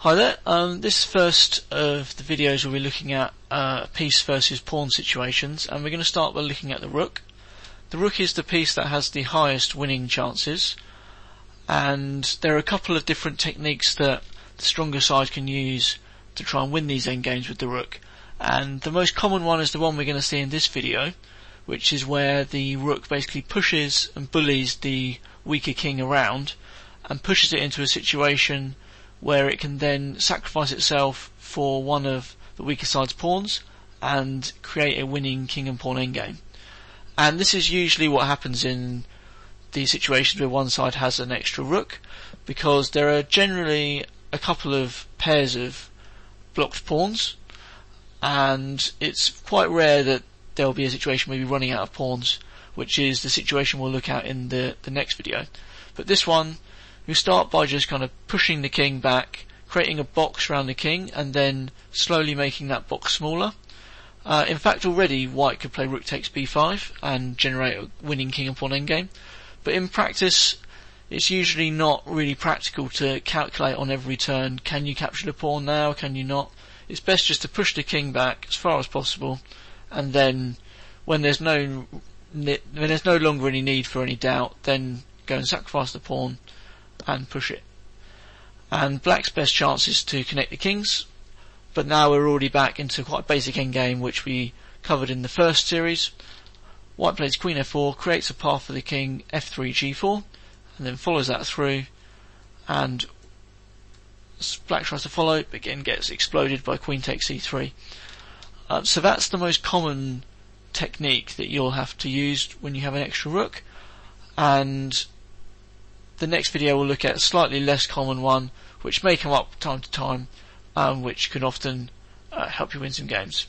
Hi there, this first of the videos we'll be looking at piece versus pawn situations, and we're going to start by looking at the rook. The rook is the piece that has the highest winning chances, and there are a couple of different techniques that the stronger side can use to try and win these endgames with the rook. And the most common one is the one we're going to see in this video, which is where the rook basically pushes and bullies the weaker king around and pushes it into a situation where it can then sacrifice itself for one of the weaker side's pawns and create a winning king and pawn endgame. And this is usually what happens in the situations where one side has an extra rook, because there are generally a couple of pairs of blocked pawns, and it's quite rare that there'll be a situation where you're running out of pawns, which is the situation we'll look at in the next video. But this one, you start by just kind of pushing the king back, creating a box around the king, and then slowly making that box smaller. In fact, already white could play rook takes b5 and generate a winning king and pawn endgame, but in practice it's usually not really practical to calculate on every turn, can you capture the pawn now, can you not. It's best just to push the king back as far as possible, and then when there's no longer any need for any doubt, then go and sacrifice the pawn and push it. And black's best chance is to connect the kings, but now we're already back into quite a basic endgame which we covered in the first series. White plays queen f4, creates a path for the king, f3 g4, and then follows that through, and black tries to follow, but again gets exploded by queen takes c3. So that's the most common technique that you'll have to use when you have an extra rook, and the next video will look at a slightly less common one which may come up time to time, which can often help you win some games.